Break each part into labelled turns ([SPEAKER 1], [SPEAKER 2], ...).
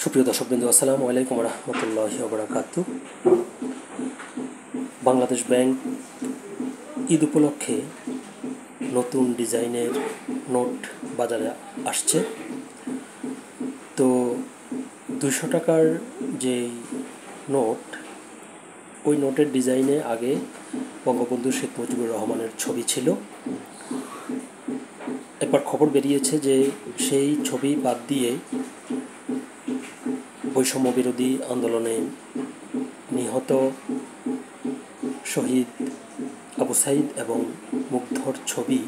[SPEAKER 1] সুপ্রিয় দর্শকবৃন্দ, আসসালামু আলাইকুম রহমতুল্লাহি ওয়া বারাকাতুহু। বাংলাদেশ ব্যাংক ঈদ উপলক্ষে নতুন ডিজাইনের নোট বাজারে আসছে। তো 200 টাকার যে নোট, ওই নোটের ডিজাইনে আগে বঙ্গবন্ধু শেখ মুজিবুর রহমানের ছবি ছিল। একবার খবর বেরিয়েছে যে সেই ছবি বাদ দিয়ে বৈষম্য বিরোধী আন্দোলনে নিহত শহীদ আবু সাইদ এবং মুগ্ধর ছবি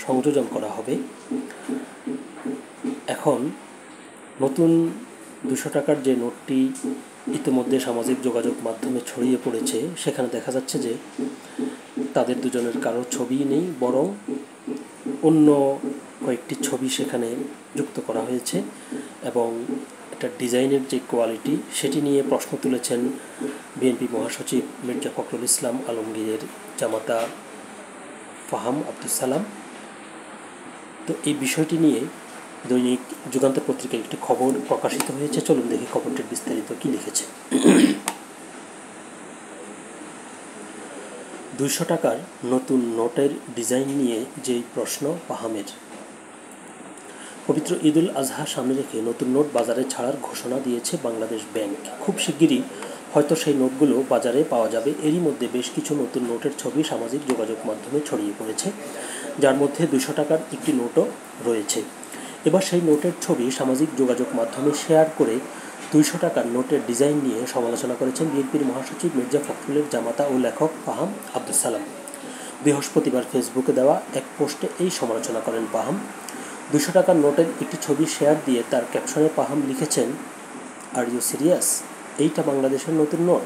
[SPEAKER 1] সংযোজন করা হবে। এখন নতুন 200 টাকার যে নোটটি ইতিমধ্যে সামাজিক যোগাযোগ মাধ্যমে ছড়িয়ে পড়েছে, সেখানে দেখা যাচ্ছে যে তাদের দুজনের কারো ছবি নেই, বরং অন্য কয়েকটি ছবি সেখানে যুক্ত করা হয়েছে এবং একটা ডিজাইনের যে কোয়ালিটি, সেটি নিয়ে প্রশ্ন তুলেছেন বিএনপি মহাসচিব মির্জা ফখরুল ইসলাম আলমগীরের জামাতা ফাহাম আব্দুস সালাম। তো এই বিষয়টি নিয়ে দৈনিক যুগান্তর পত্রিকায় একটি খবর প্রকাশিত হয়েছে। চলুন দেখি খবরটির বিস্তারিত কী লিখেছে। 200 টাকার নতুন নোটের ডিজাইন নিয়ে যেই প্রশ্ন ফাহামের। পবিত্র ঈদ উল আজহা সামনে রেখে নতুন নোট বাজারে ছাড়ার ঘোষণা দিয়েছে বাংলাদেশ ব্যাংক। খুব শিগগিরই হয়তো সেই নোটগুলো বাজারে পাওয়া যাবে। এরই মধ্যে বেশ কিছু নতুন নোটের ছবি সামাজিক যোগাযোগ মাধ্যমে ছড়িয়ে পড়েছে, যার মধ্যে 200 টাকার একটি নোটও রয়েছে। এবার সেই নোটের ছবি সামাজিক যোগাযোগ মাধ্যমে শেয়ার করে 200 টাকার নোটের ডিজাইন নিয়ে সমালোচনা করেছেন বিএনপির মহাসচিব মির্জা ফখরুলের জামাতা ও লেখক ফাহাম আব্দুস সালাম। বৃহস্পতিবার ফেসবুকে দেওয়া এক পোস্টে এই সমালোচনা করেন ফাহাম। 200 টাকার নোটের একটি ছবি শেয়ার দিয়ে তার ক্যাপশনে ফাহাম লিখেছেন, আর ইউ সিরিয়াস? এইটা বাংলাদেশের নতুন নোট?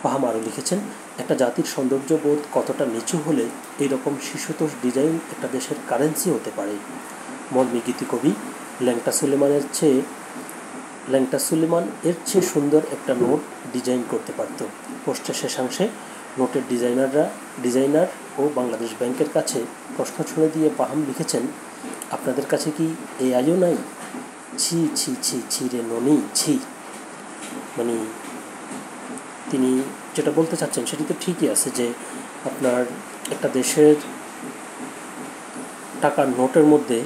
[SPEAKER 1] ফাহাম আরও লিখেছেন, একটা জাতির সৌন্দর্যবোধ কতটা নিচু হলে এইরকম শিশুতোষ ডিজাইন একটা দেশের কারেন্সি হতে পারে। মর্মী গীতিকবি ল্যাংটা সুলেমান এর চেয়ে সুন্দর একটা নোট ডিজাইন করতে পারত। পোস্টের শেষাংশে নোটের ডিজাইনার ও বাংলাদেশ ব্যাংকের কাছে প্রশ্ন ছুঁড়ে দিয়ে ফাহাম লিখেছেন, আপনাদের কাছে কি এআইও নাই? ছি ছি ছি ছি রে ননি, ছি। মানে তিনি যেটা বলতে চাচ্ছেন সেটি তো ঠিকই আছে, যে আপনার একটা দেশের টাকার নোটের মধ্যে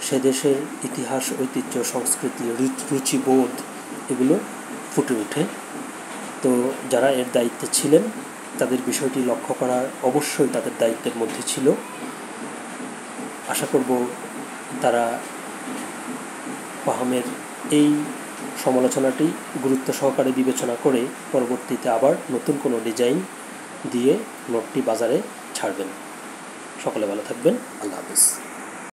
[SPEAKER 1] সে দেশের ইতিহাস, ঐতিহ্য, সংস্কৃতি, রুচিবোধ এগুলো ফুটে ওঠে। তো যারা এর দায়িত্বে ছিলেন তাদের বিষয়টি লক্ষ্য করা অবশ্যই তাদের দায়িত্বের মধ্যে ছিল। আশা করব তারা ফাহামের এই সমালোচনাটি গুরুত্ব সহকারে বিবেচনা করে পরবর্তীতে আবার নতুন কোনো ডিজাইন দিয়ে নোটটি বাজারে ছাড়বেন। সকলে ভালো থাকবেন। আল্লাহ হাফেজ।